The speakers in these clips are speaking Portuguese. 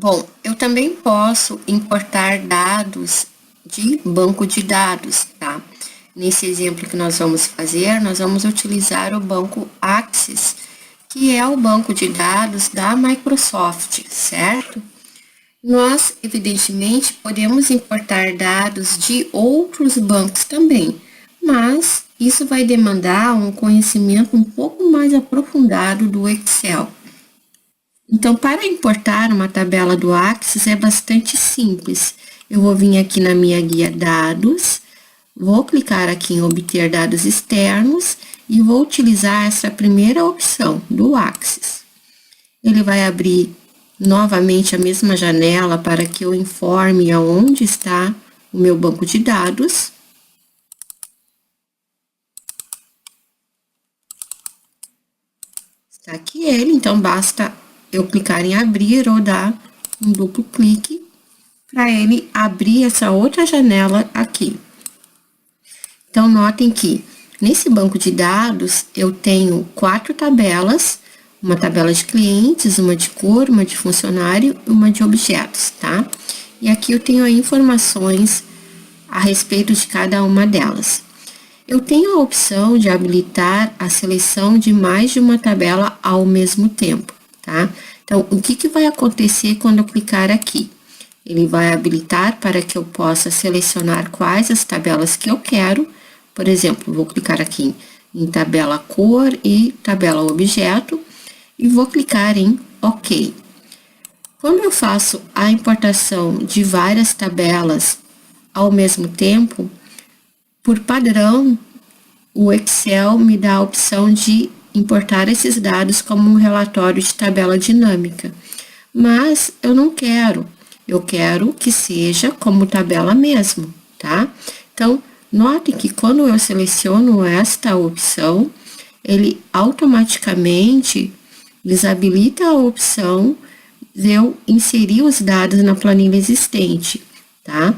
Bom, eu também posso importar dados de banco de dados, tá? Nesse exemplo que nós vamos fazer, nós vamos utilizar o banco Access, que é o banco de dados da Microsoft, certo? Nós, evidentemente, podemos importar dados de outros bancos também, mas isso vai demandar um conhecimento um pouco mais aprofundado do Excel. Então, para importar uma tabela do Access é bastante simples. Eu vou vir aqui na minha guia Dados, vou clicar aqui em Obter dados externos e vou utilizar essa primeira opção do Access. Ele vai abrir novamente a mesma janela para que eu informe aonde está o meu banco de dados. Está aqui ele, então basta eu clicar em abrir ou dar um duplo clique para ele abrir essa outra janela aqui. Então, notem que nesse banco de dados eu tenho 4 tabelas, uma tabela de clientes, uma de cor, uma de funcionário e uma de objetos, tá? E aqui eu tenho informações a respeito de cada uma delas. Eu tenho a opção de habilitar a seleção de mais de uma tabela ao mesmo tempo, tá? Então, o que vai acontecer quando eu clicar aqui? Ele vai habilitar para que eu possa selecionar quais as tabelas que eu quero. Por exemplo, vou clicar aqui em tabela cor e tabela objeto e vou clicar em OK. Quando eu faço a importação de várias tabelas ao mesmo tempo, por padrão, o Excel me dá a opção de importar esses dados como um relatório de tabela dinâmica. Mas eu não quero, eu quero que seja como tabela mesmo, tá? Então, notem que quando eu seleciono esta opção, ele automaticamente desabilita a opção de eu inserir os dados na planilha existente, tá?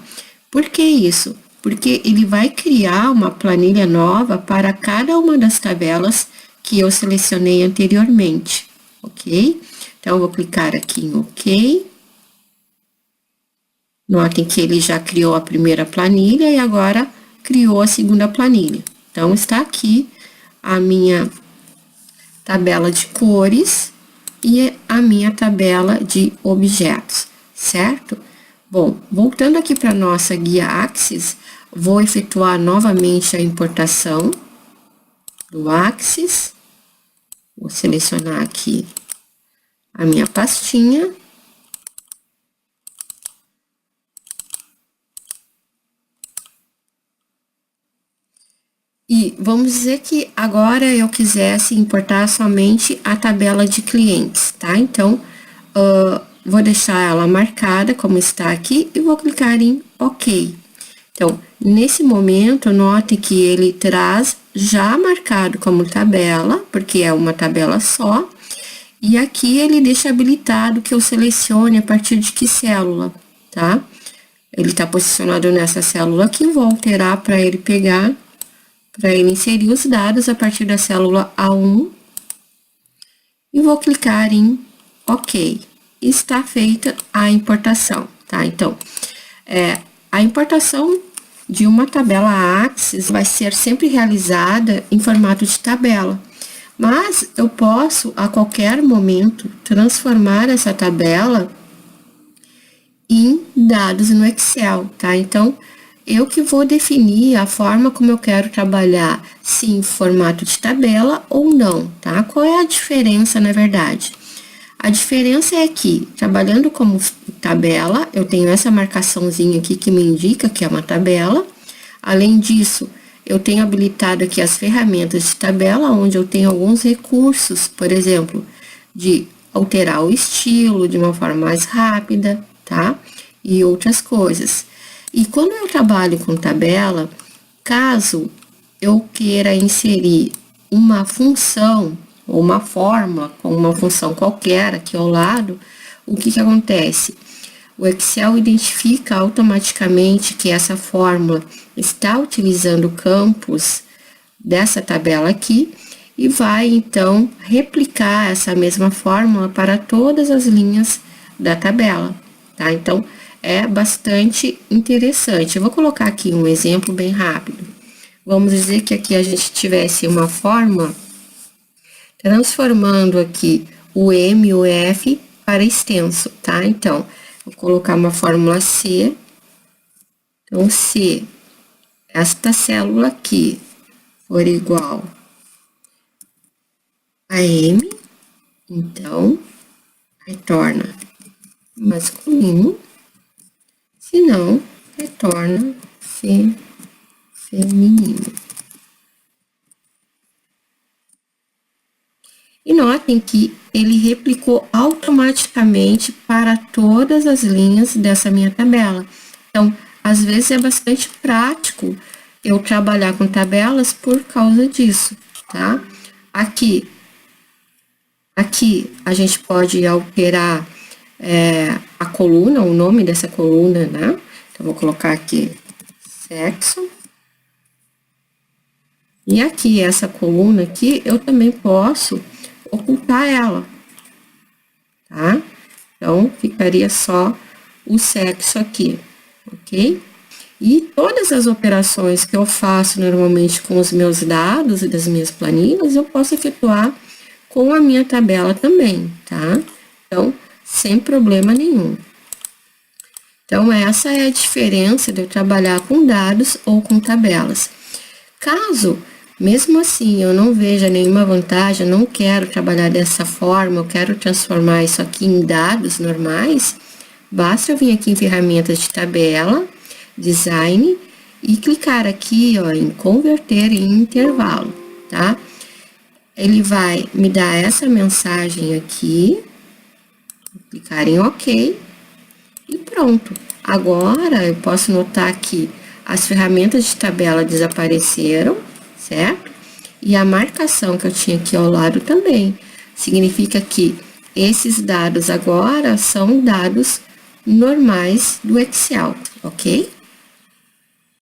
Por que isso? Porque ele vai criar uma planilha nova para cada uma das tabelas que eu selecionei anteriormente, ok? Então, eu vou clicar aqui em OK. Notem que ele já criou a primeira planilha e agora criou a segunda planilha. Então, está aqui a minha tabela de cores e a minha tabela de objetos, certo? Bom, voltando aqui para nossa guia Access, vou efetuar novamente a importação do Access. Vou selecionar aqui a minha pastinha. E vamos dizer que agora eu quisesse importar somente a tabela de clientes, tá? Então, vou deixar ela marcada como está aqui e vou clicar em OK. Então, nesse momento, note que ele traz já marcado como tabela, porque é uma tabela só, e aqui ele deixa habilitado que eu selecione a partir de que célula, tá? Ele está posicionado nessa célula aqui, vou alterar para ele pegar, para ele inserir os dados a partir da célula A1, e vou clicar em OK. Está feita a importação, tá? Então, a importação de uma tabela Access vai ser sempre realizada em formato de tabela, mas eu posso, a qualquer momento, transformar essa tabela em dados no Excel, tá? Então, eu que vou definir a forma como eu quero trabalhar, se em formato de tabela ou não, tá? Qual é a diferença, na verdade? A diferença é que, trabalhando como tabela, eu tenho essa marcaçãozinha aqui que me indica que é uma tabela. Além disso, eu tenho habilitado aqui as ferramentas de tabela, onde eu tenho alguns recursos, por exemplo, de alterar o estilo de uma forma mais rápida, tá? E outras coisas. E quando eu trabalho com tabela, caso eu queira inserir uma função ou uma fórmula com uma função qualquer aqui ao lado, o que acontece? O Excel identifica automaticamente que essa fórmula está utilizando campos dessa tabela aqui e vai, então, replicar essa mesma fórmula para todas as linhas da tabela, tá? Então, é bastante interessante. Eu vou colocar aqui um exemplo bem rápido. Vamos dizer que aqui a gente tivesse uma fórmula transformando aqui o M e o F para extenso, tá? Então, vou colocar uma fórmula C. Então, se esta célula aqui for igual a M, então, retorna masculino, se não, retorna feminino. E notem que ele replicou automaticamente para todas as linhas dessa minha tabela. Então, às vezes é bastante prático eu trabalhar com tabelas por causa disso, tá? Aqui a gente pode alterar a coluna, o nome dessa coluna, né? Então, vou colocar aqui sexo. E aqui, essa coluna aqui, eu também posso ocultar ela, tá? Então, ficaria só o sexo aqui, ok? E todas as operações que eu faço normalmente com os meus dados e das minhas planilhas, eu posso efetuar com a minha tabela também, tá? Então, sem problema nenhum. Então, essa é a diferença de eu trabalhar com dados ou com tabelas. Caso, mesmo assim, eu não veja nenhuma vantagem, não quero trabalhar dessa forma, eu quero transformar isso aqui em dados normais, basta eu vir aqui em ferramentas de tabela, design, e clicar aqui, ó, em converter em intervalo, tá? Ele vai me dar essa mensagem aqui, vou clicar em OK, e pronto. Agora, eu posso notar que as ferramentas de tabela desapareceram, certo? E a marcação que eu tinha aqui ao lado também. Significa que esses dados agora são dados normais do Excel, ok?